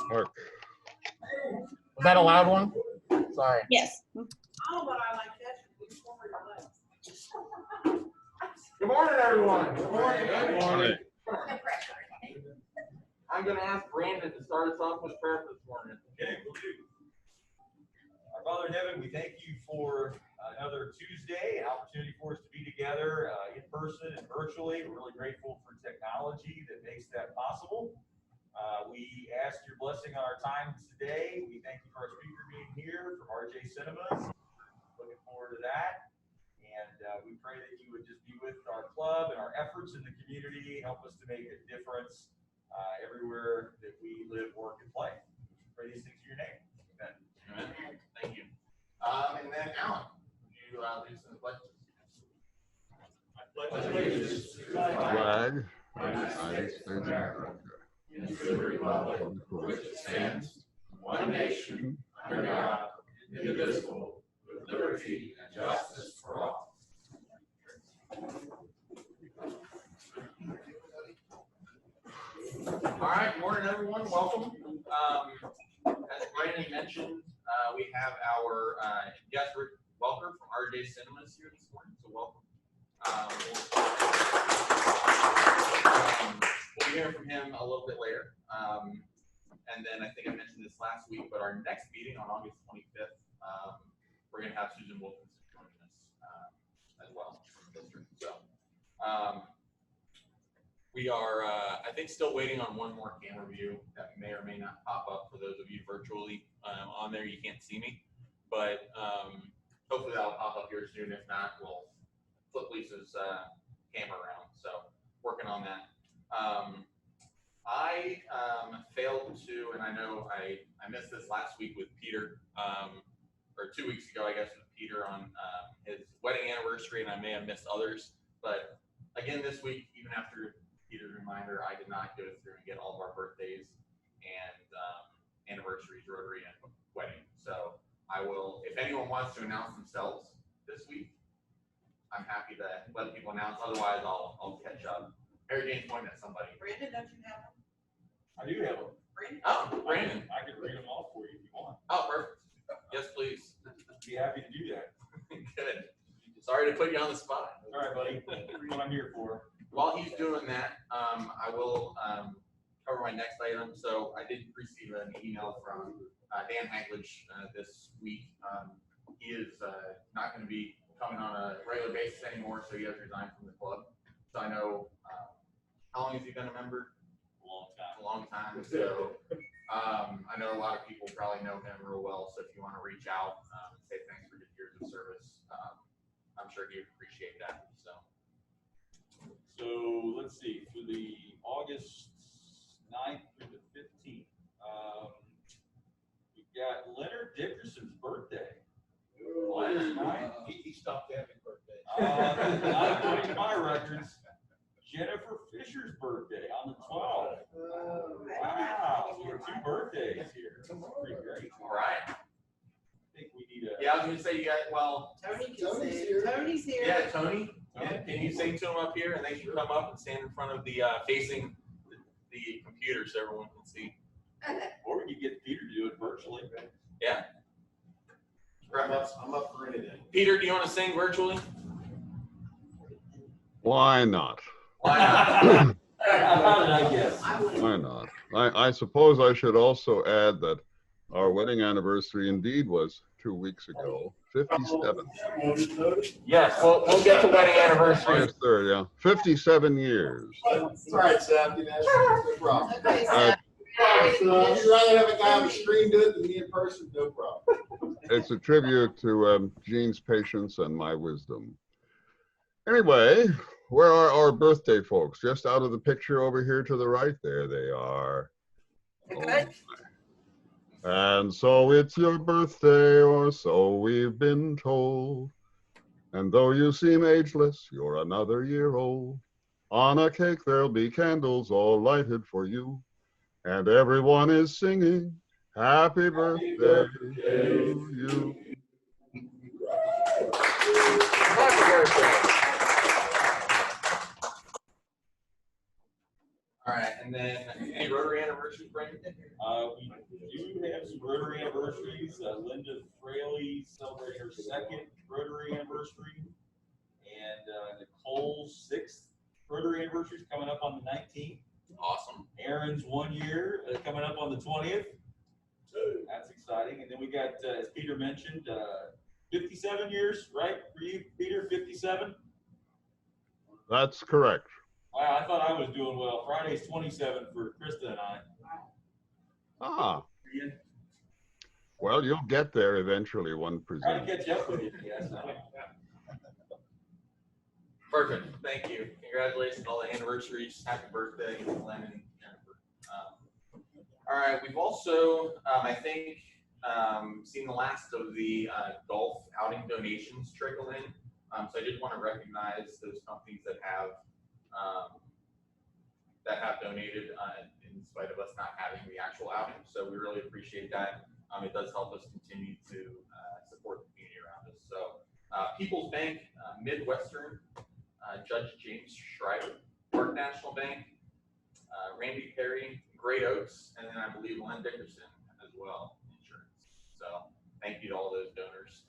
Mark. Was that a loud one? Sorry. Yes. Good morning, everyone. Good morning. Good morning. I'm going to ask Brandon to start us off with prayer this morning. Okay, we'll do. Our Father in heaven, we thank you for another Tuesday, an opportunity for us to be together in person and virtually. We're really grateful for technology that makes that possible. We ask your blessing on our time today. We thank you for our speaker being here from RJ Cinemas. Looking forward to that. And we pray that you would just be with our club and our efforts in the community, help us to make a difference everywhere that we live, work, and play. We pray these things in your name. Amen. Amen. Thank you. And then Alan, would you lead us in the pledge? I pledge allegiance to the Flag of the United States of America. And to the republic for which it stands, one nation, under God, indivisible, with liberty and justice for all. All right, morning, everyone. Welcome. As Brandon mentioned, we have our guest welcome from RJ Cinemas here this morning, so welcome. We'll be hearing from him a little bit later. And then I think I mentioned this last week, but our next meeting on August 25th, we're going to have Susan Wilkinson joining us as well from the district. So we are, I think, still waiting on one more camera view that may or may not pop up for those of you virtually on there. You can't see me, but hopefully that'll pop up here soon. If not, we'll flip Lisa's camera around. So working on that. I failed to, and I know I missed this last week with Peter, or 2 weeks ago, I guess, with Peter on his wedding anniversary, and I may have missed others. But again, this week, even after Peter's reminder, I did not go through and get all of our birthdays and anniversaries, Rotary, and wedding. So I will, if anyone wants to announce themselves this week, I'm happy to let people announce. Otherwise, I'll catch up. Mary Jane's pointing at somebody. Brandon, don't you have one? I do have them. Brandon? Oh, Brandon. I can read them all for you if you want. Oh, perfect. Yes, please. Be happy to do that. Good. Sorry to put you on the spot. All right, buddy. That's what I'm here for. While he's doing that, I will cover my next item. So I did receive an email from Dan Haglage this week. He is not going to be coming on a regular basis anymore, so he has resigned from the club. So I know, how long has he been a member? A long time. So I know a lot of people probably know him real well. So if you want to reach out and say thanks for his years of service, I'm sure he'd appreciate that. So let's see, through the August 9th through the 15th, we've got Leonard Dickerson's birthday. Last night. He stopped having birthdays. Not according to my records. Jennifer Fisher's birthday on the 12th. Wow, so we have 2 birthdays here. That's pretty great. All right. I think we need a. Yeah, I was going to say, you guys, well, Tony's here. Tony's here. yeah, Tony, can you sing to him up here? And they can come up and stand in front of the, facing the computer so everyone can see. Or we could get Peter to do it virtually. Yeah. I'm up for anything. Peter, do you want to sing virtually? Why not? Why not? How did I guess? Why not? I suppose I should also add that our wedding anniversary indeed was 2 weeks ago, 57. Yes, we'll get to wedding anniversary. August 3rd, yeah. 57 years. It's all right, Seth. No problem. So if you'd rather have a guy on the screen do it than me in person, no problem. It's a tribute to Gene's patience and my wisdom. Anyway, where are our birthday folks? Just out of the picture over here to the right. There they are. Good. And so it's your birthday, or so we've been told. And though you seem ageless, you're another year old. On a cake there'll be candles all lighted for you. And everyone is singing, happy birthday to you. Happy birthday. All right, and then any Rotary anniversaries, Brandon? We do have some Rotary anniversaries. Linda Fraley celebrating her second Rotary anniversary, and Nicole's 6th Rotary anniversary is coming up on the 19th. Awesome. Aaron's 1 year coming up on the 20th. That's exciting. And then we got, as Peter mentioned, 57 years, right? For you, Peter, 57? That's correct. Wow, I thought I was doing well. Friday's 27 for Krista and I. Ah. Well, you'll get there eventually, one Trying presumes. to catch up with you, yes. Perfect. Thank you. Congratulations on all the anniversaries. Happy birthday, Glenn and Jennifer. All right. We've also, I think, seen the last of the golf outing donations trickle in. So I did want to recognize those companies that have donated in spite of us not having the actual outing. So we really appreciate that. It does help us continue to support the community around us. So People's Bank, Midwestern, Judge James Schreiber, Park National Bank, Randy Perry, Great Oaks, and then I believe Len Dickerson as well, insurance. So thank you to all those donors.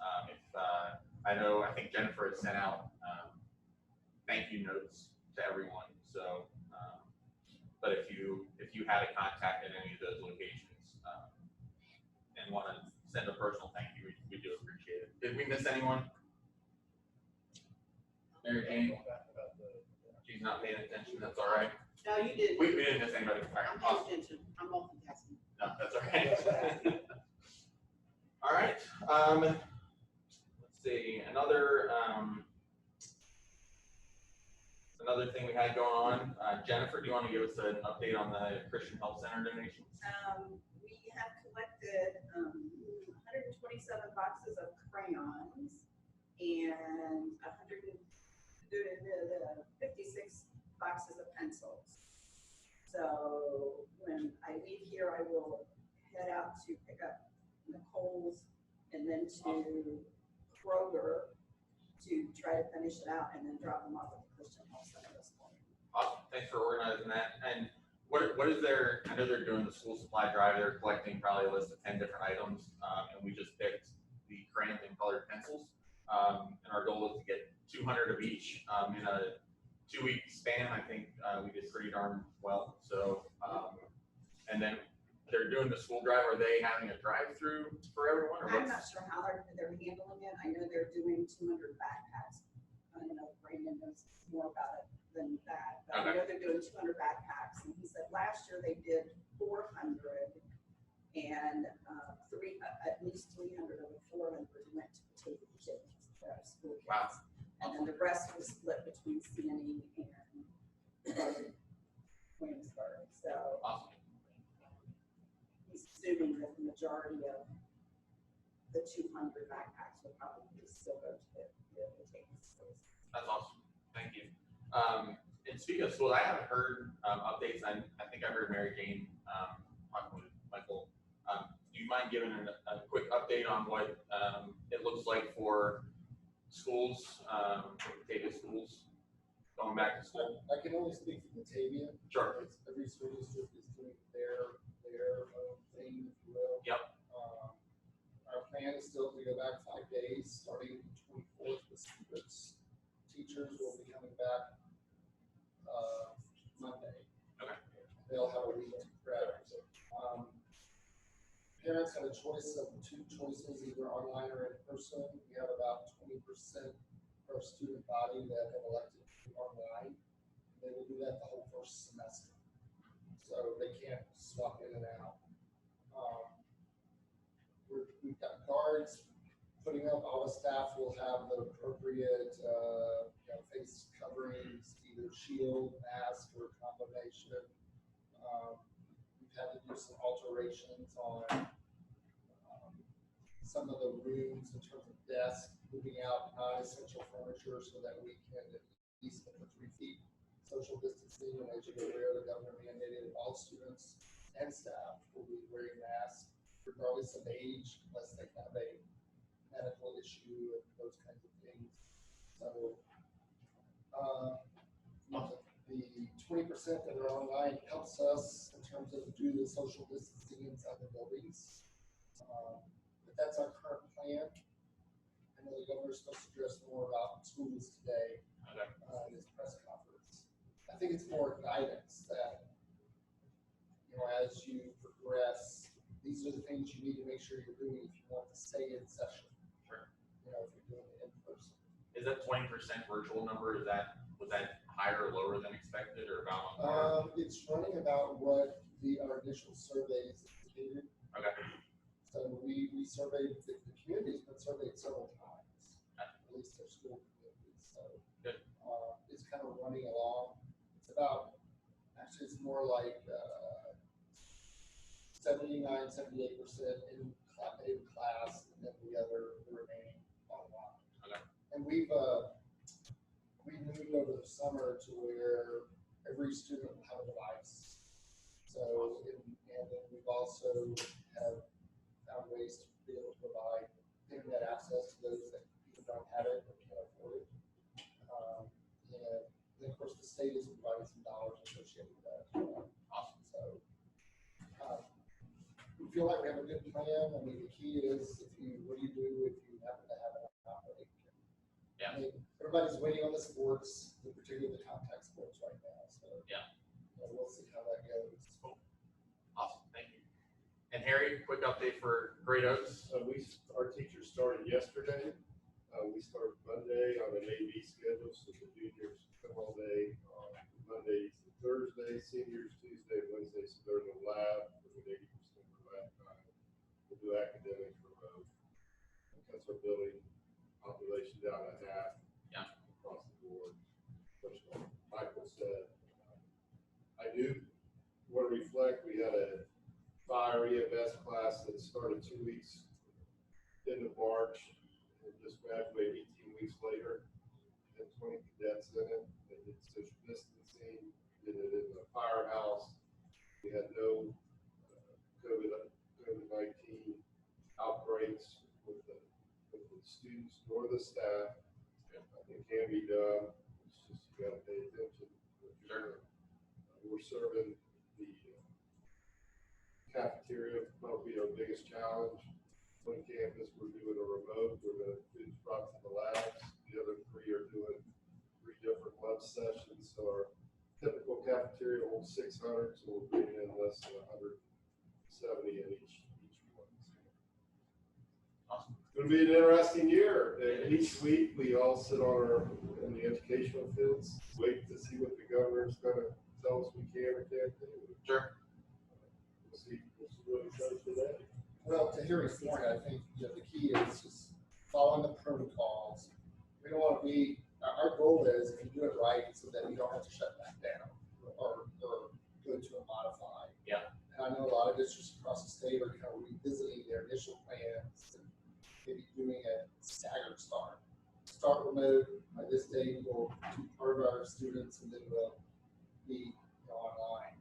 I think Jennifer has sent out thank you notes to everyone. So, but if you had a contact at any of those locations and want to send a personal thank you, we do appreciate it. Did we miss anyone? Mary Jane? She's not paying attention. That's all right. No, you didn't. We didn't miss anybody. All right. I'm Awesome. paying attention. I'm multitasking. No, that's all right. All right. Let's see. Another thing we had going on. Jennifer, do you want to give us an update on the Christian Health Center donations? We have collected 127 boxes of crayons and 56 boxes of pencils. So when I leave here, I will head out to pick up Nicole's and then to Kroger to try to finish it out and then drop them off at the Christian Health Center this morning. Awesome. Thanks for organizing that. And what is their, I know they're doing the school supply drive. They're collecting probably a list of 10 different items. And we just picked the crayons and colored pencils. And our goal is to get 200 of each in a 2-week span. I think we did pretty darn well. So, and then they're doing the school drive. Are they having a drive-through for everyone? Or I'm not sure how they're handling it. I know they're doing 200 backpacks. I don't know if Brandon knows more about it than that. But I know they're doing 200 backpacks. And he said last year they did 400 and at least 300 of the 400 went to potato chips, school kids. Wow. And then the rest was split between CNE and Williamsburg. So Awesome. he's assuming that the majority of the 200 backpacks will probably still go to the potato schools. That's awesome. Thank you. And speaking of schools, I haven't heard updates. I think I heard Mary Jane talking with Michael. Do you mind giving a quick update on what it looks like for schools, Batavia schools, going back to school? I can only speak for Batavia. Sure. Every school district is doing their own thing, if you will. Yep. Our plan is still to go back 5 days, starting the 24th with students. Teachers will be coming back Monday. Okay. They'll have a week to prep. Parents have a choice of 2 choices, either online or in person. We have about 20% of our student body that have elected to do online. They will do that the whole first semester. So they can't swap in and out. We've got guards putting up. All the staff will have the appropriate face coverings, either shield, mask, or combination. We've had to do some alterations on some of the rooms in terms of desks, moving out non-essential furniture so that we can at least get the 3 feet social distancing. And as you're aware, the governor mandated all students and staff will be wearing masks regardless of age, unless they have a medical issue and those kinds of things. So the 20% that are online helps us in terms of do the social distancing inside the buildings. But that's our current plan. I know the governor's supposed to address more about schools today in his press conference. I think it's more guidance that, as you progress, these are the things you need to make sure you're doing if you want to stay in session. Sure. If you're doing it in person. Is that 20% virtual number? Was that higher or lower than expected, or about on par? It's running about what our initial surveys indicated. Okay. So we surveyed, the community's been surveyed several times, at least their school communities. So good. It's kind of running along. It's about, actually it's more like 79-78% in class, and then the remaining online. Okay. And we moved over the summer to where every student will have a device. So, and then we've also have found ways to be able to provide internet access to those that either don't have it or can't afford it. And then of course the state is providing some dollars associated with that as well. Awesome. So we feel like we have a good plan. I mean, the key is what do you do if you happen to have an outbreak? Yeah. I mean, everybody's waiting on the sports, particularly the contact sports right now. So yeah, we'll see how that goes. Cool. Awesome. Thank you. And Harry, quick update for Great Oaks. Our teachers started yesterday. We start Monday on an A/B schedule, so the juniors come all day on Monday to Thursday, seniors Tuesday and Wednesday. So they're in the lab for 80% of the lab time. We'll do academics remote. That's our building population down to half. Yeah. Across the board. Which Michael said. I do want to reflect. We had a fire EMS class that started 2 weeks into March and just graduated 18 weeks later. Had 20 cadets in it. They did social distancing, did it in the firehouse. We had no COVID-19 outbreaks with the students nor the staff. It can be done. It's just you got to pay attention. Sure. We're serving the cafeteria, probably our biggest challenge. On campus, we're doing a remote where the food's brought to the labs. The other 3 are doing 3 different lunch sessions. So our typical cafeteria holds 600, so we're bringing in less than 170 in each one. Awesome. It's going to be an interesting year. And each week we all sit in the educational fields, wait to see what the governor's going to tell us we can or can't do. Sure. We'll see what it says today. Well, to Harry's point, I think the key is just following the protocols. We don't want to be, our goal is if you do it right so that you don't have to shut that down or go to a modify. Yeah. And I know a lot of districts across the state are kind of revisiting their initial plans and maybe doing a staggered start. Start remote, by this date we'll do part of our students and then we'll be online.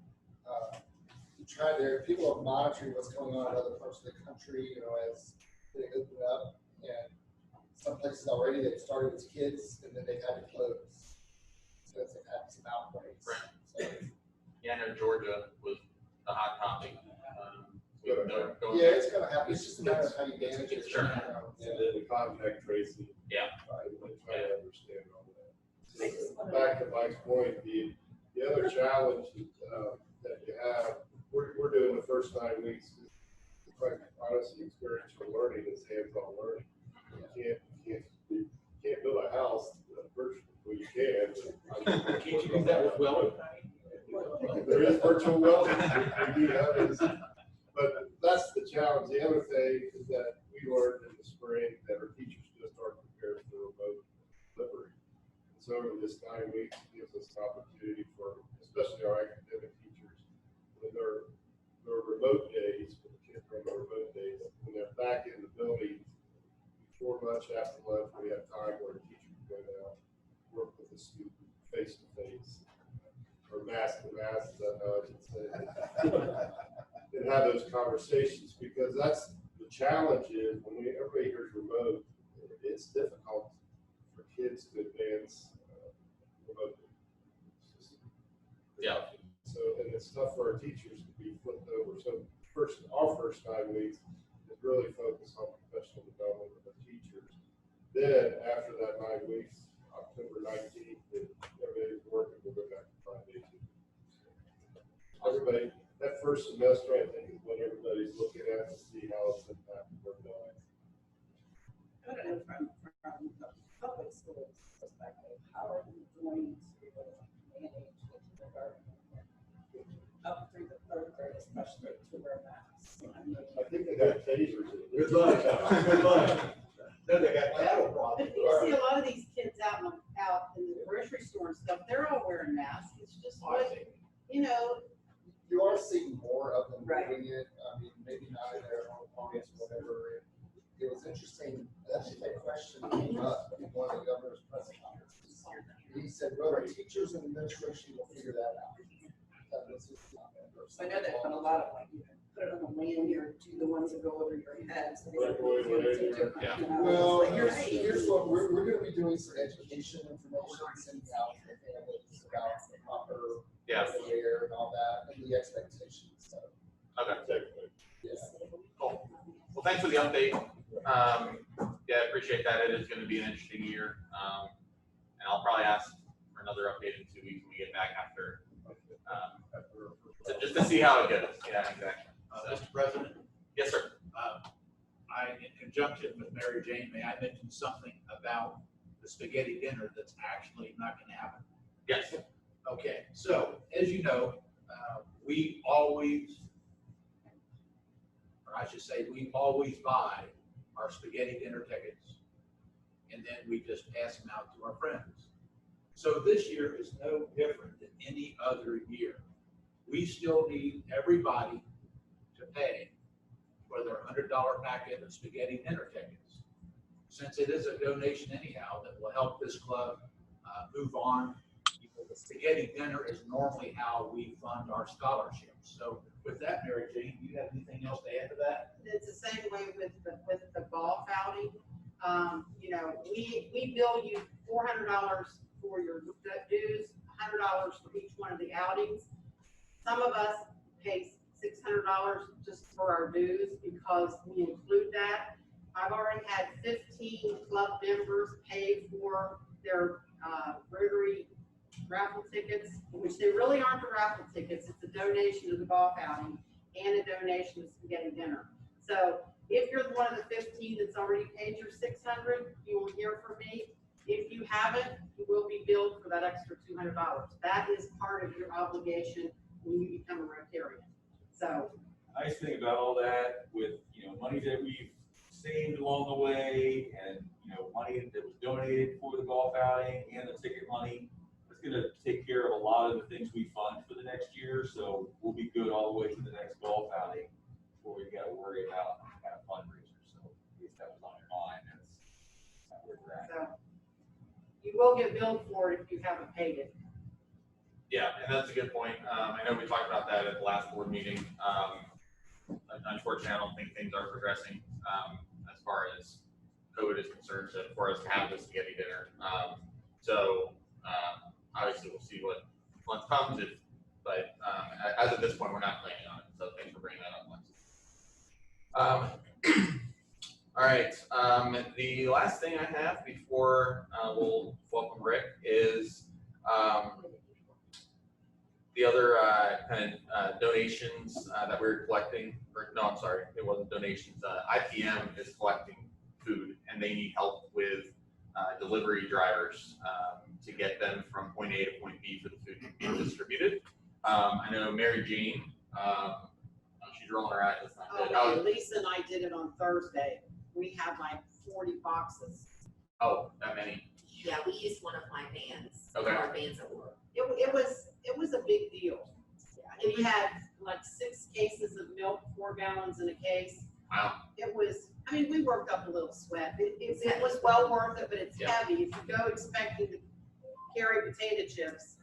People are monitoring what's going on in other parts of the country, as they open up, and some places already they've started with kids and then they've had to close. So they've had some outbreaks. Right. So, Yeah, I know Georgia was the hot topic. it's gonna happen. It's just a matter of how you manage it. Sure. And then the contact tracing. Yeah. Right, we try to understand all that. So, back to Mike's point, the other challenge that you have, we're doing the first 9 weeks. Quite honestly, experiential learning is hands-on learning. You can't build a house virtually. Well, you can. But Can't you do that with welding? There is virtual welding. We do have this. But that's the challenge. The other thing is that we learned in the spring that our teachers just aren't prepared for remote delivery. And so over this 9 weeks gives us an opportunity for, especially our academic teachers, when they're remote days, when the kids are on the remote days, when they're back in the building, before lunch, after lunch, we have time where a teacher can go down, work with the student face to face, or mask to mask, is that how I should say it? And have those conversations, because that's the challenge is when everybody hears remote, it's difficult for kids to advance remotely. Yeah. So, and it's tough for our teachers to be flipped over. So our first 9 weeks is really focused on professional development of the teachers. Then after that 9 weeks, October 19th, if everybody's working, we'll go back to 5 days. Everybody, that first semester, I think, is when everybody's looking at to see how it's impacted their lives. I don't know, from the public schools perspective, how are you going to manage the kindergarten up through the third grade, especially to wear masks? I think they got tasers. Good luck. Good luck. No, they got cattle But property. you see a lot of these kids out in the grocery store and stuff, they're all wearing masks. It's just like, you know. You are seeing more of them Right. doing it. I mean, maybe not in their own homes, whatever. It was interesting, actually, that question came up in one of the governor's press conferences. He said, well, our teachers and administration will figure that out. I know they put a lot of, like, you can put it on the lanyard to the ones that go over your head. So Right, right, Yeah. you know, Well, it's like, you're right. here's what, we're gonna be doing some education information, sending out to families about the proper Yeah. wear and all that, and the expectations, so, Okay. yeah. Cool. Well, thanks for the update. Yeah, I appreciate that. It is going to be an interesting year. And I'll probably ask for another update in 2 weeks when we get back after, just to see how it goes. Yeah, exactly. Mr. President, Yes, sir. in conjunction with Mary Jane, may I mention something about the spaghetti dinner that's actually not going to happen? Yes. Okay, so as you know, we always, or I should say, we always buy our spaghetti dinner tickets, and then we just pass them out to our friends. So this year is no different than any other year. We still need everybody to pay for their $100 packet of spaghetti dinner tickets. Since it is a donation anyhow that will help this club move on. The spaghetti dinner is normally how we fund our scholarships. So with that, Mary Jane, do you have anything else to add to that? It's the same way with the golf outing. You know, we bill you $400 for your dues, $100 for each one of the outings. Some of us pay $600 just for our dues because we include that. I've already had 15 club members pay for their Rotary raffle tickets, which they really aren't the raffle tickets. It's a donation to the golf outing and a donation to spaghetti dinner. So if you're one of the 15 that's already paid your $600, you will hear from me. If you haven't, you will be billed for that extra $200. That is part of your obligation when you become a Rotarian. So Nice thing about all that with, money that we've saved along the way and, money that was donated for the golf outing and the ticket money, it's going to take care of a lot of the things we fund for the next year. So we'll be good all the way to the next golf outing before we got to worry about kind of fundraisers. So if that was on your mind, that's where we're at. So you will get billed for it if you haven't paid it. Yeah, and that's a good point. I know we talked about that at the last board meeting. Unfortunately, I don't think things are progressing as far as COVID is concerned, so for us to have this spaghetti dinner. Obviously, we'll see what comes, but as of this point, we're not planning on it. So thanks for bringing that up, Lex. All right. The last thing I have before we'll welcome Rick is the other kind of donations that we were collecting. No, I'm sorry, it wasn't donations. IPM is collecting food, and they need help with delivery drivers to get them from point A to point B for the food to be distributed. I know Mary Jane, she's rolling her eyes. That's not good. Okay, Lisa and I did it on Thursday. We had like 40 boxes. Oh, that many. Yeah, we used one of my vans. Okay. Our vans at work. It was a big deal. And we had like 6 cases of milk, 4 gallons in a case. Wow. It was, we worked up a little sweat. It was well worth it, but it's heavy. If you go expecting to carry potato chips,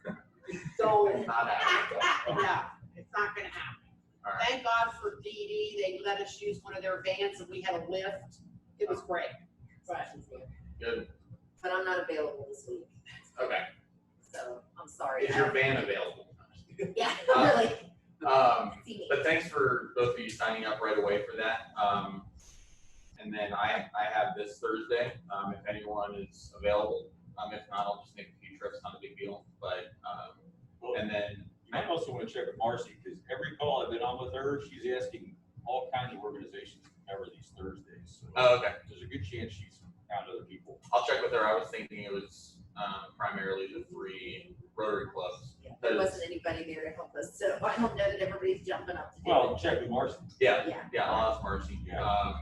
don't. Not happening. No, it's not gonna happen. All right. Thank God for DD. They let us use one of their vans and we had a lift. It was great. But Good. But I'm not available this week, Okay. so I'm sorry. Is your van available? Really? See me. But thanks for both of you signing up right away for that. And then I have this Thursday, if anyone is available. If not, I'll just make a few trips, not a big deal. But, and then. You might also want to check with Marcy, because every call I've been on with her, she's asking all kinds of organizations to cover these Thursdays. So Oh, okay. there's a good chance she's found other people. I'll check with her. I was thinking it was primarily the 3 Rotary clubs. Yeah, there wasn't anybody there to help us, so I don't know that everybody's jumping up to do Well, it. check with Marcy. Yeah, Yeah. yeah, I'll ask Marcy. Yeah.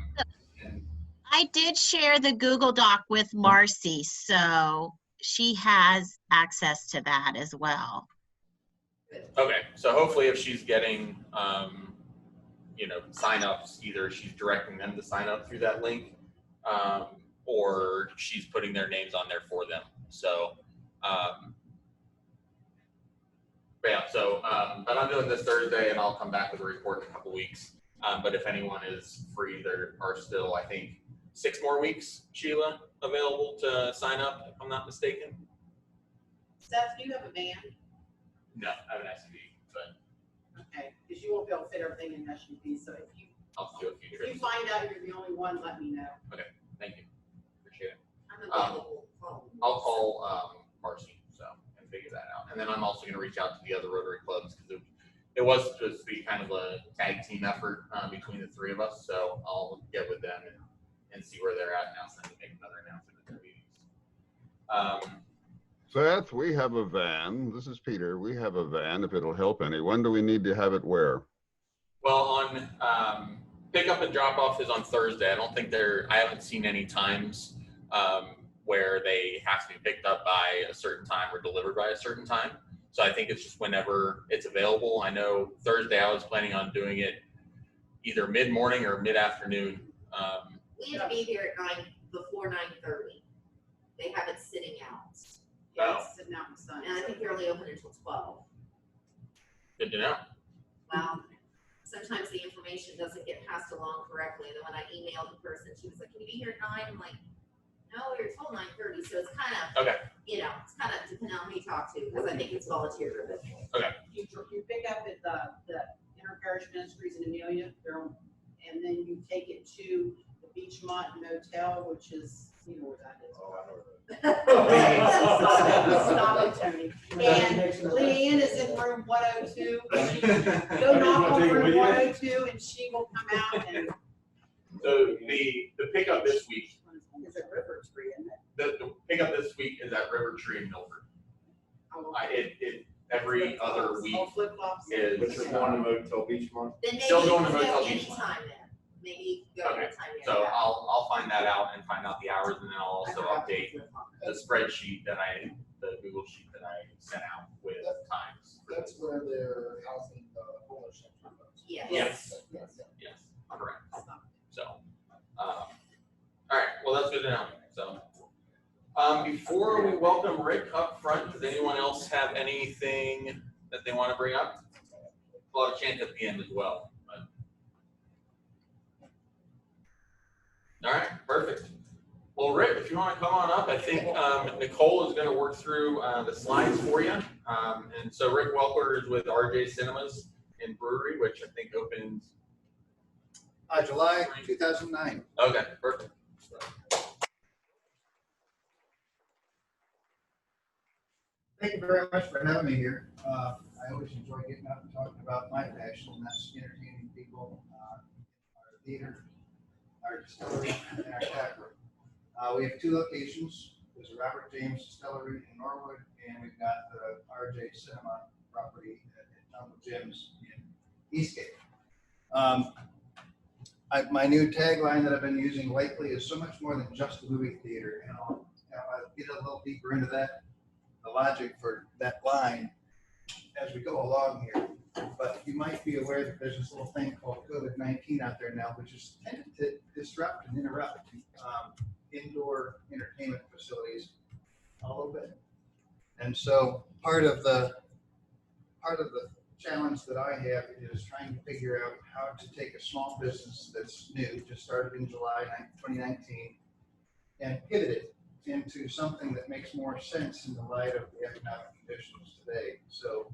And I did share the Google Doc with Marcy, so she has access to that as well. okay, so hopefully if she's getting, signups, either she's directing them to sign up through that link, or she's putting their names on there for them. So, but yeah, but I'm doing this Thursday, and I'll come back with a report in a couple weeks. But if anyone is free, there are still, I think, 6 more weeks, Sheila, available to sign up, if I'm not mistaken. Seth, do you have a van? No, I have an SUV, but Okay, because you won't be able to fit everything in SUV, so if you I'll do a few trips. find out you're the only one, let me know. Thank you. Appreciate it. I'm available. I'll call Marcy, and figure that out. And then I'm also going to reach out to the other Rotary clubs, because it was supposed to be kind of a tag team effort between the 3 of us. So I'll get with them and see where they're at now, so I can make another announcement at their meetings. Seth, we have a van. This is Peter. We have a van, if it'll help any. When do we need to have it where? Well, on pickup and drop off is on Thursday. I haven't seen any times where they have to be picked up by a certain time or delivered by a certain time. So I think it's just whenever it's available. I know Thursday I was planning on doing it either mid-morning or mid-afternoon. We have to be here at before 9:30. They have it sitting out. Yeah, it's sitting out in the sun. And I think they're only open until 12. Good to know. Well, sometimes the information doesn't get passed along correctly. And then when I emailed the person, she was like, "Can you be here at 9?" I'm like, "No, we were told 9:30." So it's kind of, Okay. It's kind of depending on who you talk to, because I think it's volunteer driven. You pick up at the Interparish Ministries in Amelia, and then you take it to the Beachmont Motel, which is, you know where that is. Oh, I know that. Stop it, Tony. And Leanne is in room 102. Go knock on room 102 and she will come out and. So the pickup this week, Is it River Tree, isn't it? the pickup this week is at River Tree in Milford. Every other week All flip-flops. is. But you're going to Motel Beachmont? Then maybe Still you going can to go Motel anytime then. Maybe go Okay, anytime. So I'll find that out and find out the hours, and then I'll also update the spreadsheet the Google sheet that I sent out with times. That's where they're housing the homeless shelter. Yes. Yes. Yes, correct. So, all right, well, that's good to know. So, before we welcome Rick up front, does anyone else have anything that they want to bring up? We'll have a chance at the end as well. But. All right, perfect. Well, Rick, if you want to come on up, I think Nicole is going to work through the slides for you. And so Rick Welker is with RJ Cinemas in Brewery, which I think opens July 2009. Okay, perfect. Thank you very much for having me here. I always enjoy getting out and talking about my passion, and that's entertaining people, our theater, our distillery, and our tap room. We have 2 locations. There's a Robert James Distillery in Norwood, and we've got the RJ Cinema property at Jungle Jim's in Eastgate. My new tagline that I've been using lately is so much more than just a movie theater. I'll get a little deeper into that, the logic for that line as we go along here. But you might be aware that there's this little thing called COVID-19 out there now, which is tended to disrupt and interrupt indoor entertainment facilities a little bit. And so part of the challenge that I have is trying to figure out how to take a small business that's new, just started in July 2019, and pivot it into something that makes more sense in the light of the economic conditions today. So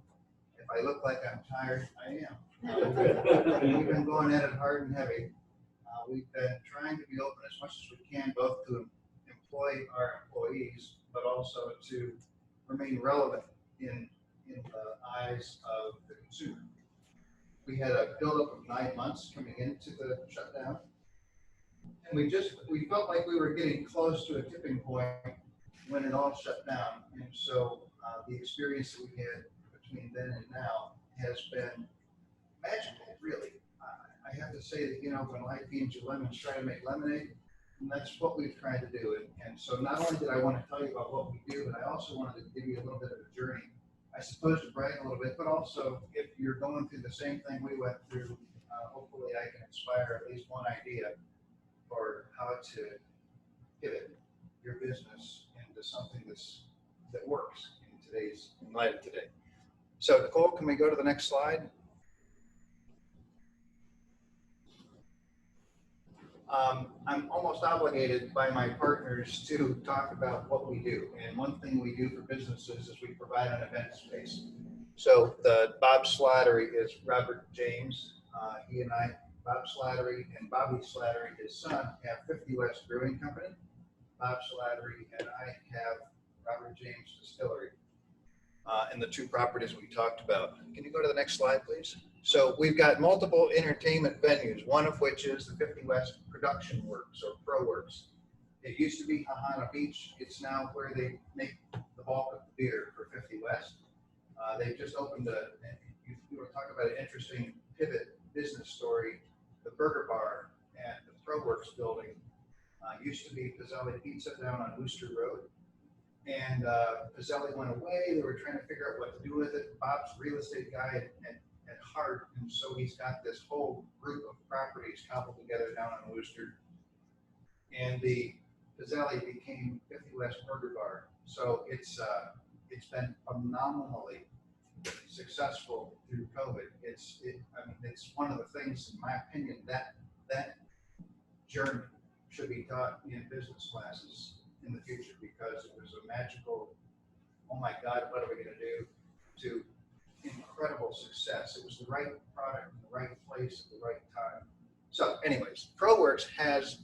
I I look like I'm tired, I am. We've been going at it hard and heavy. We've been trying to be open as much as we can, both to employ our employees, but also to remain relevant in the eyes of the consumer. We had a buildup of 9 months coming into the shutdown. And we felt like we were getting close to a tipping point when it all shut down. And so the experience that we had between then and now has been magical, really. I have to say that, when life gives you lemons, try to make lemonade. And that's what we've tried to do. And so not only did I want to tell you about what we do, but I also wanted to give you a little bit of a journey. I suppose to brag a little bit, but also if you're going through the same thing we went through, hopefully I can inspire at least one idea for how to pivot your business into something that works in light of today. So Nicole, can we go to the next slide? I'm almost obligated by my partners to talk about what we do. And one thing we do for businesses is we provide an event space. So the Bob Slattery is Robert James. He and I, Bob Slattery and Bobby Slattery, his son, have 50 West Brewing Company. Bob Slattery and I have Robert James Distillery. And the two properties we talked about. Can you go to the next slide, please? So we've got multiple entertainment venues, one of which is the 50 West Production Works or Pro Works. It used to be Hahana Beach. It's now where they make the bulk of the beer for 50 West. They've just opened you want to talk about an interesting pivot business story. The Burger Bar at the Pro Works building used to be Pizzelli Pizza down on Worcester Road. And Pizzelli went away. They were trying to figure out what to do with it. Bob's a real estate guy at heart, and so he's got this whole group of properties cobbled together down on Worcester. And the Pizzelli became 50 West Burger Bar. So it's been phenomenally successful through COVID. It's one of the things, in my opinion, that journey should be taught in business classes in the future, because it was a magical, oh my God, what are we going to do, to incredible success. It was the right product in the right place at the right time. So anyways, ProWorks has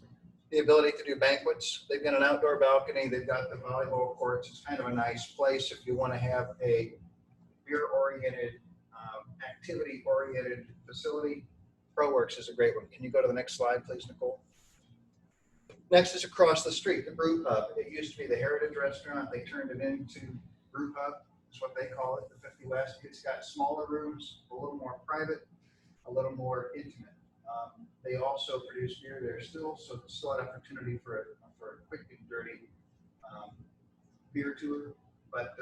the ability to do banquets. They've got an outdoor balcony. They've got the volleyball courts. It's kind of a nice place if you want to have a beer-oriented, activity-oriented facility. ProWorks is a great one. Can you go to the next slide, please, Nicole? Next is across the street, the Brew Pub. It used to be the Heritage Restaurant. They turned it into Brew Pub. That's what they call it, the 50 West. It's got smaller rooms, a little more private, a little more intimate. They also produce beer there still, so it's still an opportunity for a quick and dirty beer tour. But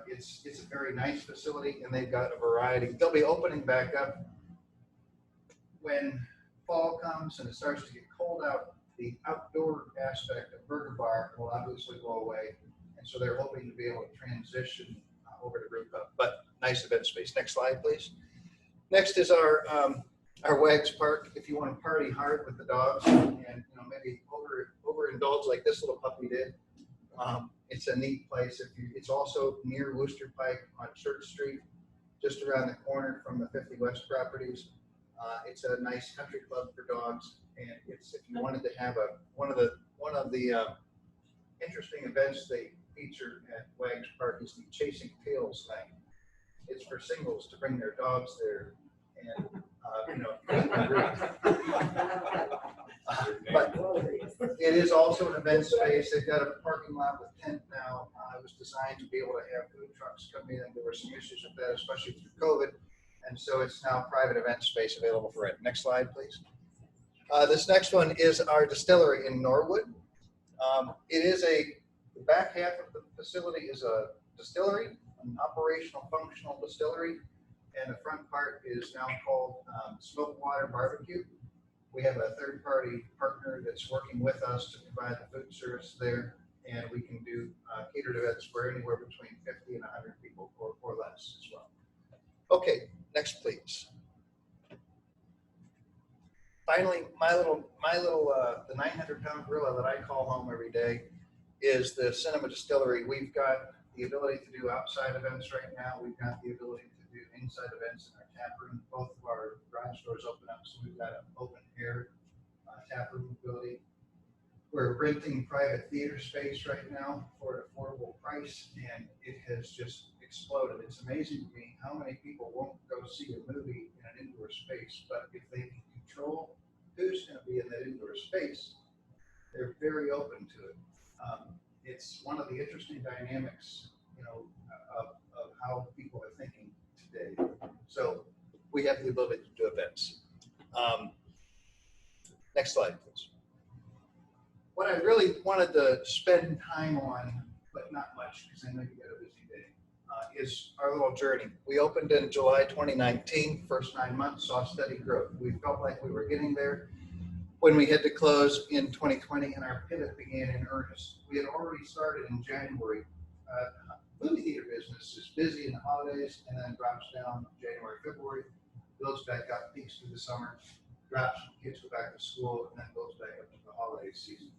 it's a very nice facility, and they've got a variety. They'll be opening back up when fall comes and it starts to get cold out. The outdoor aspect of Burger Bar will obviously go away, and so they're hoping to be able to transition over to Brew Pub. But nice event space. Next slide, please. Next is our Wags Park. If you want to party hard with the dogs and maybe overindulge like this little puppy did, it's a neat place. It's also near Worcester Pike on Church Street, just around the corner from the 50 West properties. It's a nice country club for dogs, and if you wanted to have one of the interesting events they feature at Wags Park is the Chasing Tails thing. It's for singles to bring their dogs there, and but it is also an event space. They've got a parking lot with tent now. It was designed to be able to have food trucks come in. There were some issues with that, especially through COVID. And so it's now private event space available for rent. Next slide, please. This next one is our distillery in Norwood. The back half of the facility is a distillery, an operational functional distillery. And the front part is now called Smoke Water Barbecue. We have a third-party partner that's working with us to provide the food service there, and we can do catered events for anywhere between 50 and 100 people or less as well. Okay, next please. Finally, my little the 900-pound gorilla that I call home every day is the Cinema Distillery. We've got the ability to do outside events right now. We've got the ability to do inside events in our tap room. Both of our garage doors open up, so we've got an open air tap room ability. We're renting private theater space right now for an affordable price, and it has just exploded. It's amazing to me how many people won't go see a movie in an indoor space, but if they can control who's going to be in that indoor space, they're very open to it. It's one of the interesting dynamics, of how people are thinking today. So we have the ability to do events. Next slide, please. What I really wanted to spend time on, but not much, because I know you got a busy day, is our little journey. We opened in July 2019. First 9 months saw steady growth. We felt like we were getting there when we had to close in 2020, and our pivot began in earnest. We had already started in January. Movie theater business is busy in the holidays and then drops down January, February, builds back up, peaks through the summer, drops, kids go back to school, and then builds back up to the holiday season.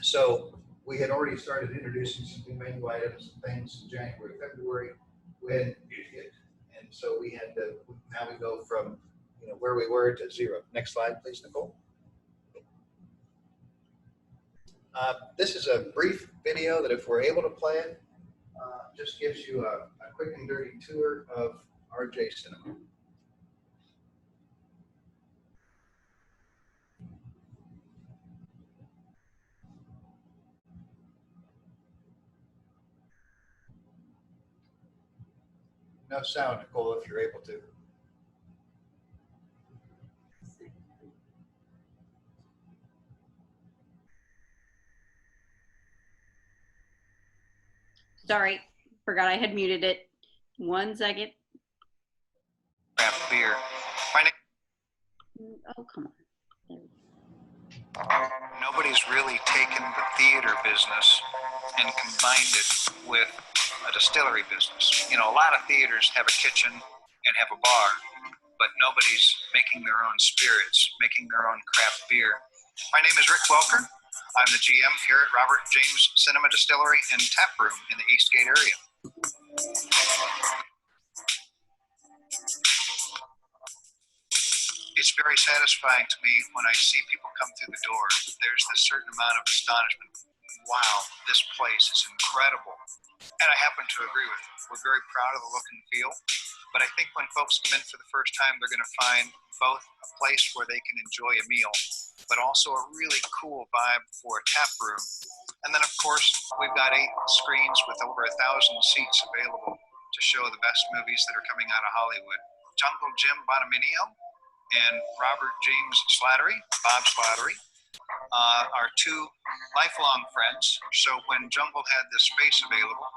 So we had already started introducing some new menu items and things in January, February when it hit. And so we had to, now we go from where we were to zero. Next slide, please, Nicole. This is a brief video that if we're able to play it, just gives you a quick and dirty tour of RJ Cinema. No sound, Nicole, if you're able to. Sorry, forgot I had muted it. 1 second. Craft beer. Oh, come on. Nobody's really taken the theater business and combined it with a distillery business. A lot of theaters have a kitchen and have a bar, but nobody's making their own spirits, making their own craft beer. My name is Rick Welker. I'm the GM here at Robert James Cinema Distillery and Tap Room in the Eastgate area. It's very satisfying to me when I see people come through the door. There's this certain amount of astonishment. Wow, this place is incredible. And I happen to agree with it. We're very proud of the look and feel. But I think when folks come in for the first time, they're going to find both a place where they can enjoy a meal, but also a really cool vibe for a tap room. And then, of course, we've got 8 screens with over 1,000 seats available to show the best movies that are coming out of Hollywood. Jungle Jim Bonaminio and Robert James Slattery, Bob Slattery, are 2 lifelong friends. So when Jungle had this space available,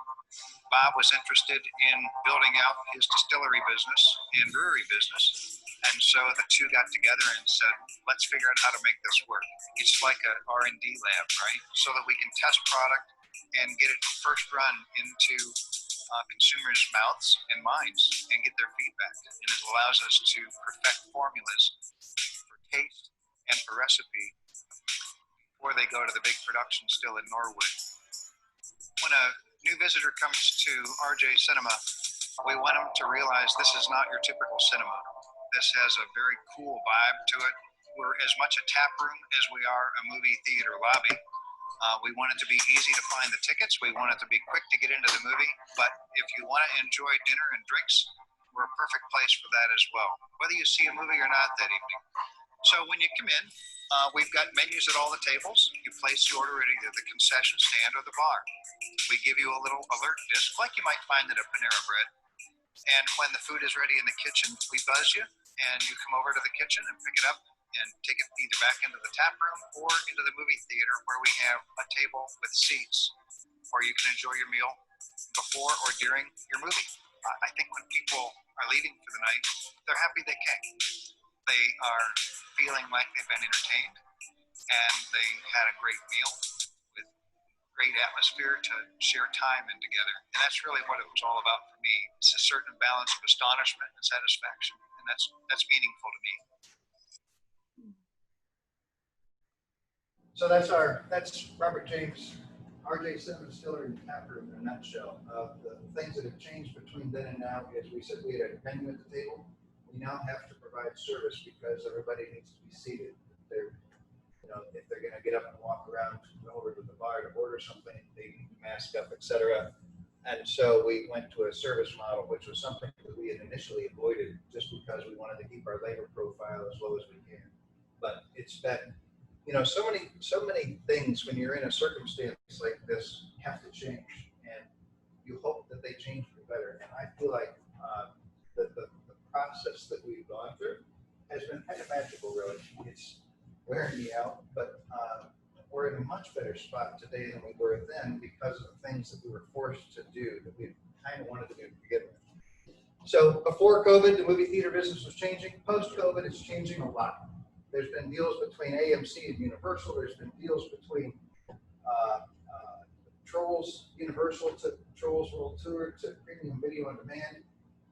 Bob was interested in building out his distillery business and brewery business. And so the 2 got together and said, let's figure out how to make this work. It's like a R&D lab, right? So that we can test product and get it first run into consumers' mouths and minds and get their feedback. And it allows us to perfect formulas for taste and for recipe before they go to the big production still in Norwood. When a new visitor comes to RJ Cinema, we want them to realize this is not your typical cinema. This has a very cool vibe to it. We're as much a tap room as we are a movie theater lobby. We want it to be easy to find the tickets. We want it to be quick to get into the movie. But if you want to enjoy dinner and drinks, we're a perfect place for that as well, whether you see a movie or not that evening. So when you come in, we've got menus at all the tables. You place your order at either the concession stand or the bar. We give you a little alert disc like you might find at a Panera Bread. And when the food is ready in the kitchen, we buzz you and you come over to the kitchen and pick it up and take it either back into the tap room or into the movie theater where we have a table with seats where you can enjoy your meal before or during your movie. I think when people are leaving for the night, they're happy they came. They are feeling like they've been entertained and they had a great meal with great atmosphere to share time in together. And that's really what it was all about for me. It's a certain balance of astonishment and satisfaction, and that's meaningful to me. So that's Robert James RJ Cinnamon Distillery and Tap Room in a nutshell. The things that have changed between then and now is we said we had a menu at the table. We now have to provide service because everybody needs to be seated. They're, if they're going to get up and walk around over to the bar to order something, they need to mask up, etc. And so we went to a service model, which was something that we had initially avoided just because we wanted to keep our labor profile as low as we can. But it's been, so many things when you're in a circumstance like this have to change, and you hope that they change for the better. And I feel like the process that we've gone through has been kind of magical, really. It's wearing me out, but we're in a much better spot today than we were then because of the things that we were forced to do that we kind of wanted to do to begin with. So before COVID, the movie theater business was changing. Post-COVID, it's changing a lot. There's been deals between AMC and Universal. There's been deals between Trolls Universal to Trolls World Tour to Premium Video on Demand.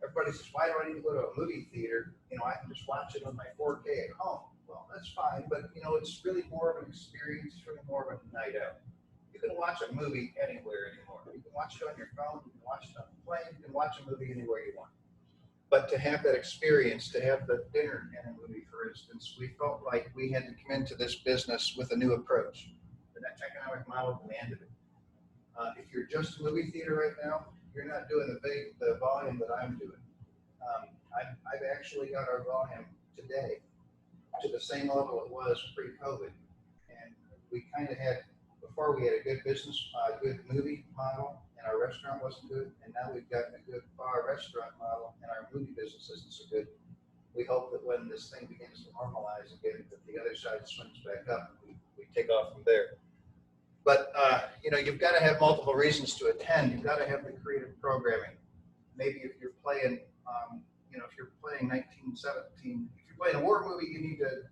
Everybody says, why do I need to go to a movie theater? I can just watch it on my 4K at home. Well, that's fine, but it's really more of an experience, it's really more of a night out. You can watch a movie anywhere anymore. You can watch it on your phone, you can watch it on a plane, you can watch a movie anywhere you want. But to have that experience, to have the dinner in a movie, for instance, we felt like we had to come into this business with a new approach. The economic model demanded it. If you're just a movie theater right now, you're not doing the volume that I'm doing. I've actually got our volume today to the same level it was pre-COVID. And we kind of had, before we had a good business, good movie model, and our restaurant wasn't good. And now we've got a good bar restaurant model, and our movie business isn't so good. We hope that when this thing begins to normalize again, that the other side swings back up, and we take off from there. But, you've got to have multiple reasons to attend. You've got to have the creative programming. Maybe if you're playing, if you're playing 1917, if you're playing a war movie, you need to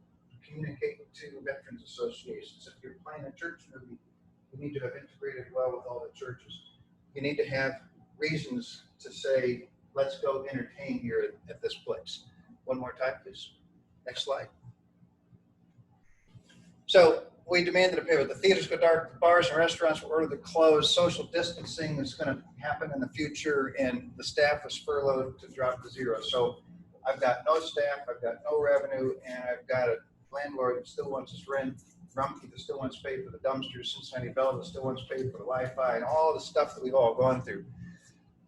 communicate to veterans associations. If you're playing a church movie, you need to have integrated well with all the churches. You need to have reasons to say, let's go entertain here at this place. One more time, please. Next slide. So we demanded a pivot. The theaters go dark, the bars and restaurants were ordered to close. Social distancing is going to happen in the future, and the staff was furloughed to drop to zero. So I've got no staff, I've got no revenue, and I've got a landlord that still wants his rent, Rumpke that still wants to pay for the dumpsters, Cincinnati Bell that still wants to pay for the Wi-Fi, and all the stuff that we've all gone through.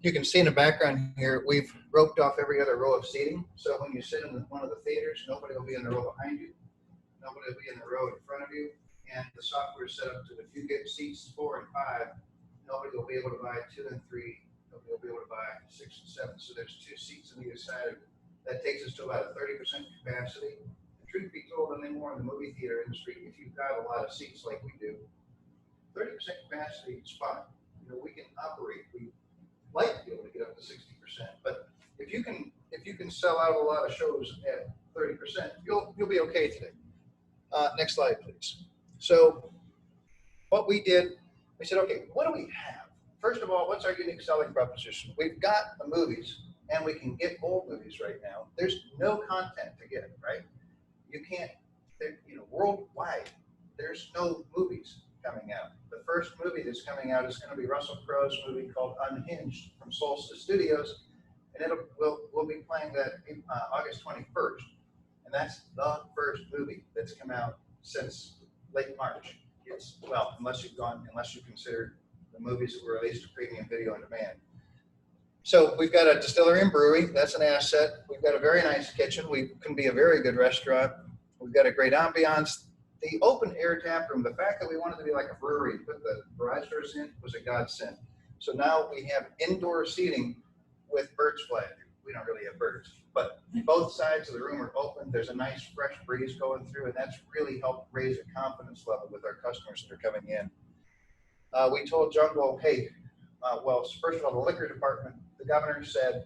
You can see in the background here, we've roped off every other row of seating. So when you sit in one of the theaters, nobody will be in the row behind you. Nobody will be in the row in front of you. And the software is set up to, if you get seats 4 and 5, nobody will be able to buy 2 and 3. Nobody will be able to buy 6 and 7. So there's 2 seats on either side. That takes us to about a 30% capacity. The truth be told, anymore in the movie theater industry, if you've got a lot of seats like we do, 30% capacity is fine. We can operate. We like to be able to get up to 60%. But if you can sell out a lot of shows at 30%, you'll be okay today. Next slide, please. So what we did, we said, okay, what do we have? First of all, what's our unique selling proposition? We've got the movies, and we can get old movies right now. There's no content to get, right? You can't, worldwide, there's no movies coming out. The first movie that's coming out is going to be Russell Crowe's movie called Unhinged from Solstice Studios, and we'll be playing that August 21st. And that's the first movie that's come out since late March. Unless you consider the movies that were released to Premium Video on Demand. So we've got a distillery and brewery. That's an asset. We've got a very nice kitchen. We can be a very good restaurant. We've got a great ambiance. The open air tap room, the fact that we wanted to be like a brewery, put the garage doors in, was a godsend. So now we have indoor seating with birds flying. We don't really have birds, but both sides of the room are open. There's a nice fresh breeze going through, and that's really helped raise the confidence level with our customers that are coming in. We told Jungle, hey, first of all, the liquor department, the governor said,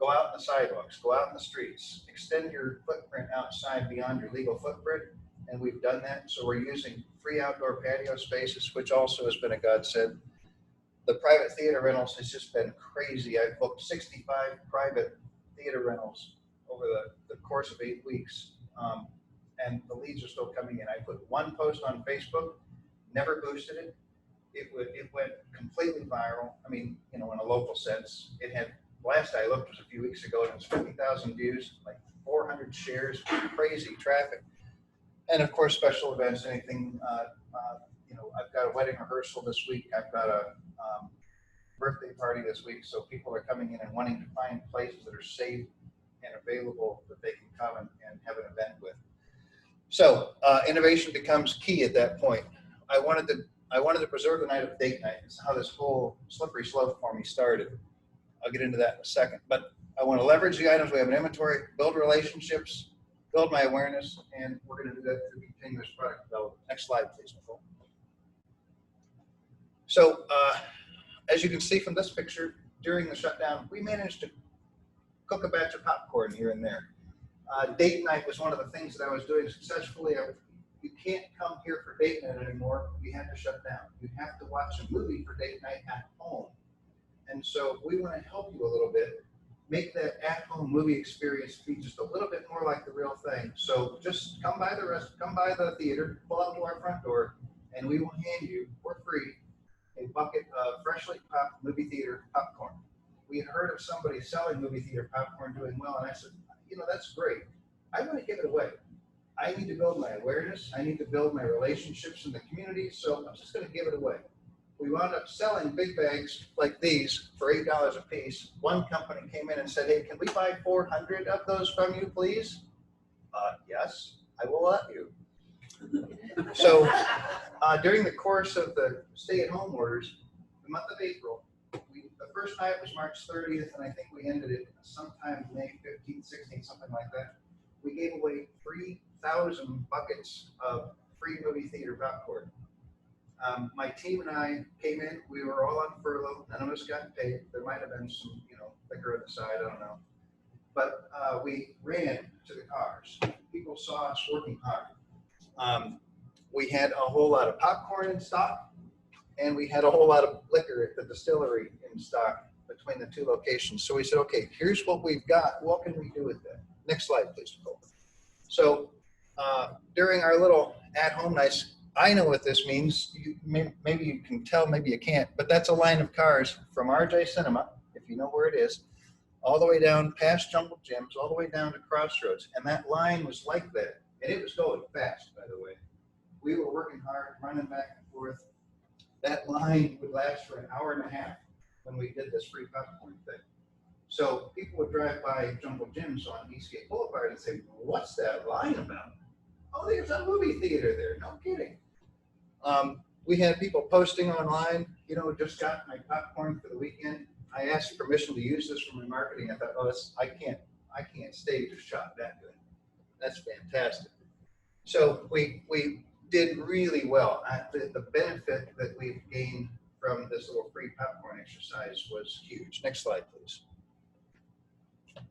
go out on the sidewalks, go out in the streets, extend your footprint outside beyond your legal footprint, and we've done that. So we're using free outdoor patio spaces, which also has been a godsend. The private theater rentals has just been crazy. I've booked 65 private theater rentals over the course of 8 weeks, and the leads are still coming in. I put one post on Facebook, never boosted it, it went completely viral. I mean, you know, in a local sense, it had, last I looked was a few weeks ago, and it was 50,000 views, like 400 shares, crazy traffic. And of course, special events, anything, you know, I've got a wedding rehearsal this week. I've got a birthday party this week. So people are coming in and wanting to find places that are safe and available that they can come and have an event with. So innovation becomes key at that point. I wanted to preserve the night of date night. It's how this whole slippery slope for me started. I'll get into that in a second. But I want to leverage the items we have in inventory, build relationships, build my awareness, and we're going to do that through continuous product development. Next slide, please, Nicole. So as you can see from this picture, during the shutdown, we managed to cook a batch of popcorn here and there. Date night was one of the things that I was doing successfully. You can't come here for date night anymore. We had to shut down. You have to watch a movie for date night at home. And so we want to help you a little bit, make that at-home movie experience be just a little bit more like the real thing. So just come by the theater, pull up to our front door, and we will hand you for free a bucket of freshly popped movie theater popcorn. We had heard of somebody selling movie theater popcorn doing well, and I said, you know, that's great. I want to give it away. I need to build my awareness. I need to build my relationships in the community, so I'm just going to give it away. We wound up selling big bags like these for $8 a piece. One company came in and said, hey, can we buy 400 of those from you, please? Yes, I will let you. So during the course of the stay-at-home orders, the month of April, the first night was March 30th, and I think we ended it sometime May 15th, 16th, something like that. We gave away 3,000 buckets of free movie theater popcorn. My team and I came in, we were all on furlough, none of us got paid. There might have been some, you know, liquor on the side, I don't know. But we ran to the cars. People saw us working hard. We had a whole lot of popcorn in stock, and we had a whole lot of liquor at the distillery in stock between the two locations. So we said, okay, here's what we've got. What can we do with that? Next slide, please, Nicole. So during our little at-home nights, I know what this means. Maybe you can tell, maybe you can't, but that's a line of cars from RJ Cinema, if you know where it is, all the way down past Jungle Gyms, all the way down to Crossroads. And that line was like that. And it was going fast, by the way. We were working hard, running back and forth. That line would last for an hour and a half when we did this free popcorn thing. So people would drive by Jungle Gyms on Eastgate Boulevard and say, what's that line about? Oh, there's a movie theater there. No kidding. We had people posting online, you know, just got my popcorn for the weekend. I asked permission to use this for my marketing. I thought, oh, I can't stay just shot that good. That's fantastic. So we did really well. The benefit that we've gained from this little free popcorn exercise was huge. Next slide, please.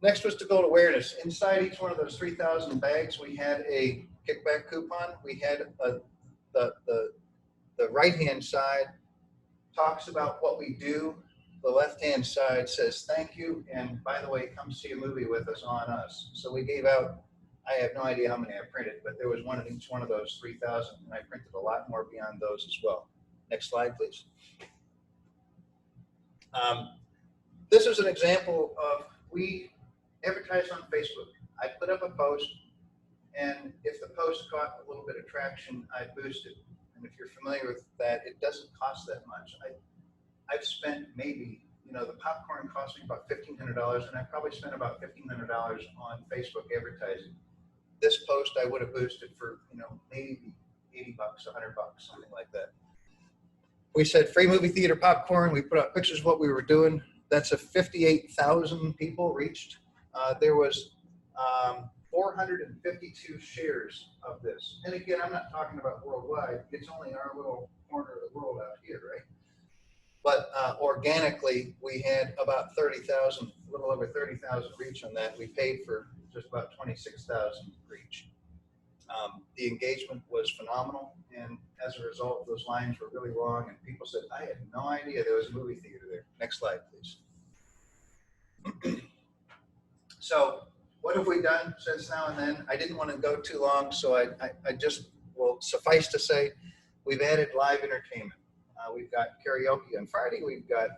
Next was to build awareness. Inside each one of those 3,000 bags, we had a kickback coupon. We had the right-hand side talks about what we do. The left-hand side says thank you, and by the way, come see a movie with us on us. So we gave out, I have no idea how many I printed, but there was one in each one of those 3,000, and I printed a lot more beyond those as well. Next slide, please. This is an example of, we advertise on Facebook. I put up a post, and if the post caught a little bit of traction, I boost it. And if you're familiar with that, it doesn't cost that much. I've spent maybe, you know, the popcorn cost me about $1,500, and I probably spent about $1,500 on Facebook advertising. This post I would have boosted for, you know, maybe 80 bucks, 100 bucks, something like that. We said free movie theater popcorn. We put out pictures of what we were doing. That's a 58,000 people reached. There was 452 shares of this. And again, I'm not talking about worldwide. It's only our little corner of the world out here, right? But organically, we had about 30,000, a little over 30,000 reach on that. We paid for just about 26,000 reach. The engagement was phenomenal, and as a result, those lines were really long, and people said, I had no idea there was a movie theater there. Next slide, please. So what have we done since now and then? I didn't want to go too long, so I just will suffice to say we've added live entertainment. We've got karaoke on Friday. We've got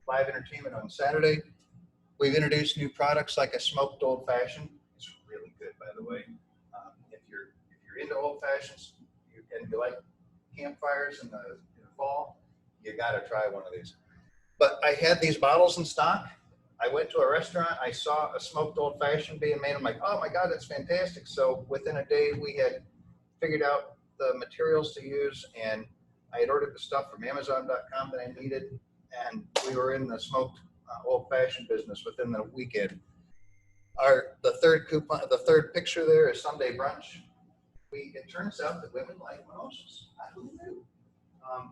live entertainment on Saturday. We've introduced new products like a smoked old fashioned. It's really good, by the way. If you're into old fashions and you like campfires in the fall, you got to try one of these. But I had these bottles in stock. I went to a restaurant. I saw a smoked old fashioned being made. I'm like, oh my God, that's fantastic. So within a day, we had figured out the materials to use, and I had ordered the stuff from Amazon.com that I needed, and we were in the smoked old fashioned business within the weekend. The third picture there is Sunday brunch. It turns out that women like mimosas. Who knew?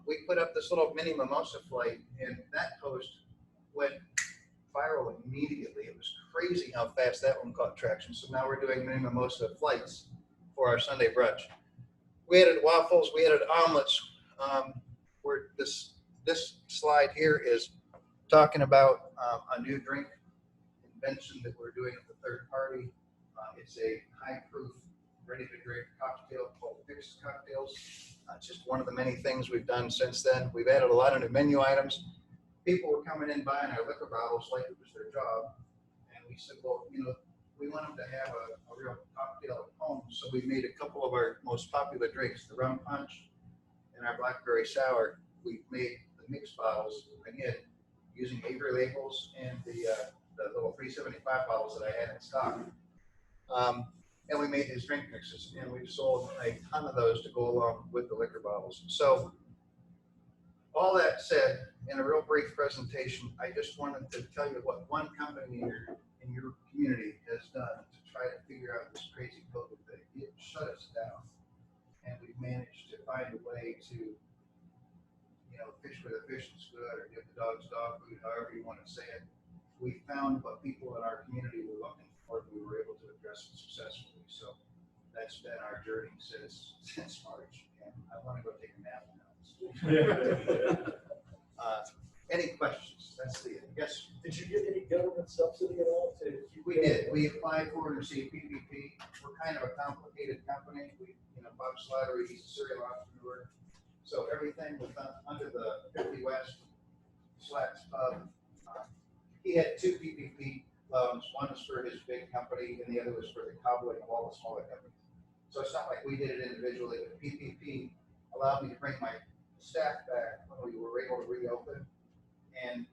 We put up this little mini mimosa flight, and that post went viral immediately. It was crazy how fast that one caught traction. So now we're doing mini mimosa flights for our Sunday brunch. We added waffles, we added omelets. This slide here is talking about a new drink invention that we're doing at the third party. It's a high-proof, ready-to-drink cocktail called Fixed Cocktails. Just one of the many things we've done since then. We've added a lot of new menu items. People were coming in buying our liquor bottles like it was their job. And we said, well, we want them to have a real cocktail at home. So we made a couple of our most popular drinks, the rum punch and our blackberry sour. We made the mixed bottles, again, using Avery labels and the little 375 bottles that I had in stock. And we made these drink mixes, and we've sold a ton of those to go along with the liquor bottles. So all that said, in a real brief presentation, I just wanted to tell you what one company in your community has done to try to figure out this crazy COVID thing. It shut us down, and we've managed to find a way to, fish where the fish is good, or give the dogs dog food, however you want to say it. We found what people in our community were looking for, and we were able to address it successfully. So that's been our journey since March, and I want to go take a nap now. Any questions? That's the yes. Did you get any government subsidy at all to keep? We did. We applied for and received PPP. We're kind of a complicated company. Bob Slattery, he's a serial entrepreneur. So everything was done under the 50 West Slats Pub. He had 2 PPP loans. One was for his big company, and the other was for the cobbling of all the smaller companies. So it's not like we did it individually, but PPP allowed me to bring my staff back when we were able to reopen. And,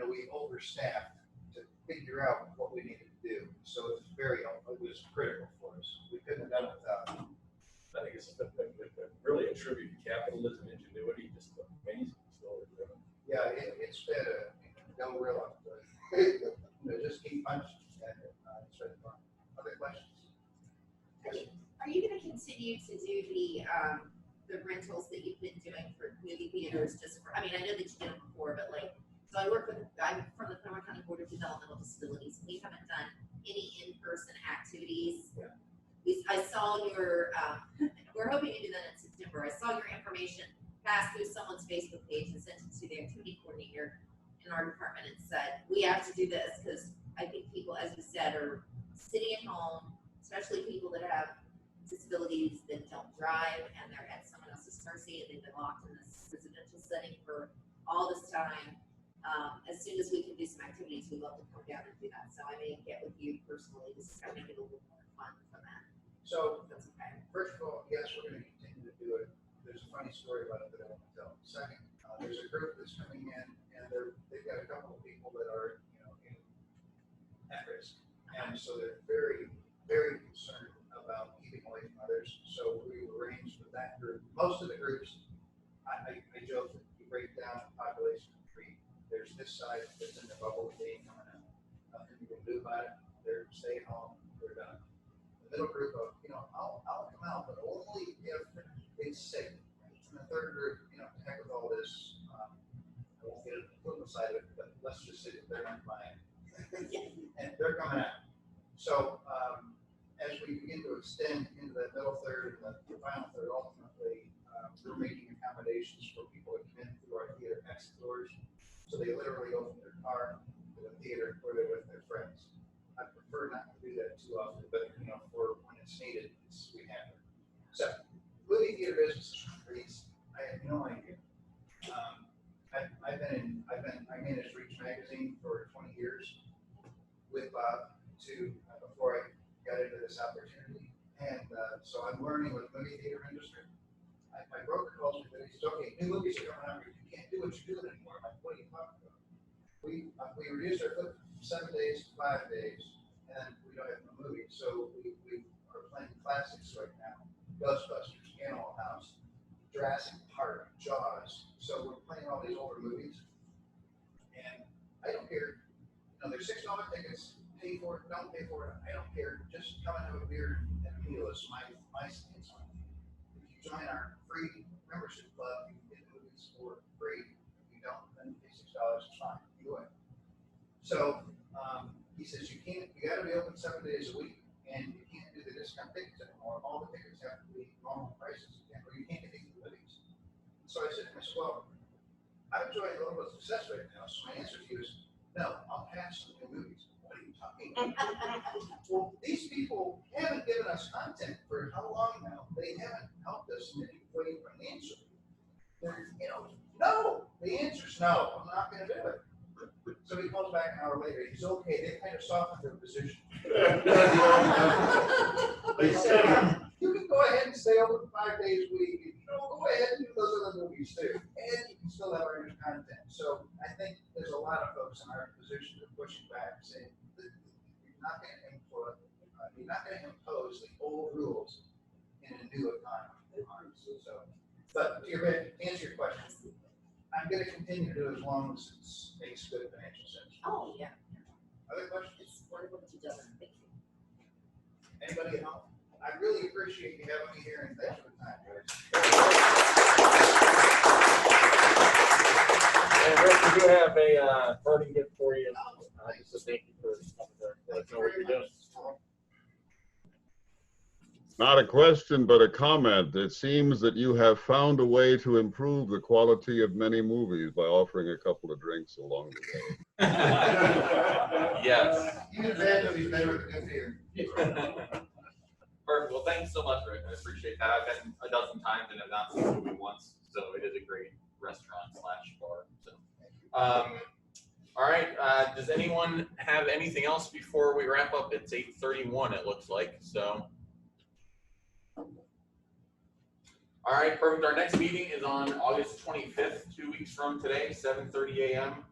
we overstaffed to figure out what we needed to do. So it was critical for us. We couldn't have done it without it. I think it's really a tribute to capitalism, ingenuity, just amazing story. Yeah, it's been no real just keep punching. It's been fun. Other questions? Are you going to continue to do the rentals that you've been doing for movie theaters? I know that you did them before, but so I'm from the Pajama County Board of Developmental Disabilities. We haven't done any in-person activities. Yeah. I saw your, we're hoping to do that in September. I saw your information pass through someone's Facebook page and sent it to the activity coordinator in our department and said, we have to do this because I think people, as you said, are sitting at home, especially people that have disabilities that don't drive and they're at someone else's mercy and they've been locked in this residential setting for all this time. As soon as we can do some activities, we'd love to come down and do that. So I may get with you personally to kind of make it a little more fun for that. So, that's okay. First of all, yes, we're going to continue to do it. There's a funny story about it that I want to tell. Second, there's a group that's coming in, and they've got a couple of people that are, at risk. And so they're very, very concerned about keeping away from others. So we arranged with that group. Most of the groups, I joke that you break down the population of 3. There's this side that's in the bubble, they ain't coming out. Nothing you can do about it. They're staying home, they're done. The middle group of, I'll come out, but only if it's safe. And the third group, heck with all this, I won't get into the political side of it, but let's just say that they're not buying. And they're coming out. So as we begin to extend into the middle third and the final third, ultimately, we're making accommodations for people that come in through our theater exit doors. So they literally open their car to the theater or they're with their friends. I prefer not to do that too often, but for when it's needed, we have it. So, movie theater business is crazy. I have no idea. I managed Reach Magazine for 20 years with Bob before I got into this opportunity. And so I'm learning with the movie theater industry. My broker calls me and he says, okay, new movies are coming out, you can't do what you do anymore. I'm like, what are you talking about? We reduced our foot from 7 days to 5 days, and we don't have no movies. So we are playing classics right now. Ghostbusters, Animal House, Jurassic Park, Jaws. So we're playing all these older movies. And I don't care. They're $6 tickets. Pay for it, don't pay for it. I don't care. Just come and have a beer and a meal is my stance on it. If you join our free membership club, you can get movies for free. If you don't, then pay $6, it's fine. You win. So he says you gotta be open 7 days a week, and you can't do the discount tickets anymore. All the tickets have to be normal prices, or you can't get these movies. So I said to myself, well, I'm enjoying a little bit of success right now, so my answer to you is no, I'll pass on the movies. What are you talking about? Well, these people haven't given us content for how long now? They haven't helped us in any way financially. No, the answer's no, I'm not gonna do it. So he calls back an hour later, he's okay, they kind of softened their position. They said, you can go ahead and stay open 5 days a week, go ahead and do those other movies too, and you can still have our new content. So I think there's a lot of folks in our position that are pushing back, saying that you're not gonna impose the old rules in a new economy. So, but to answer your question, I'm gonna continue to do it as long as it makes good financial sense. Oh, yeah. Other questions? It's wonderful that you do it. Thank you. Anybody at home? I really appreciate you having me here, and thanks for the time, guys. And Rick, we do have a parting gift for you. Just to thank you for coming there. Let us know what you're doing. Not a question, but a comment. It seems that you have found a way to improve the quality of many movies by offering a couple of drinks along the way. Yes. Even bad movies better with a good beer. Perfect. Well, thanks so much, Rick. I appreciate that. I've been a dozen times and have not seen the movie once, so it is a great restaurant / bar. So, all right. Does anyone have anything else before we wrap up? It's 8:31. It looks like so. All right, perfect. Our next meeting is on August 25th, 2 weeks from today, 7:30 a.m.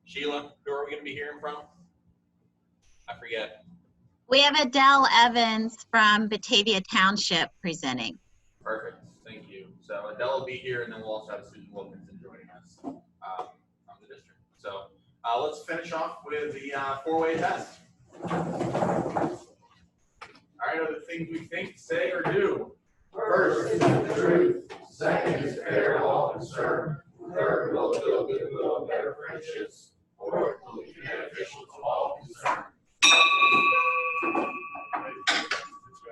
Sheila, who are we going to be hearing from? I forget. We have Adele Evans from Batavia Township presenting. Perfect. Thank you. So Adele will be here, and then we'll also have Susan Wilkinson joining us from the district. So let's finish off with the four-way test. All right, are the things we think, say, or do? First is the truth, second is fair, all concerned, third will build good, will better friendships,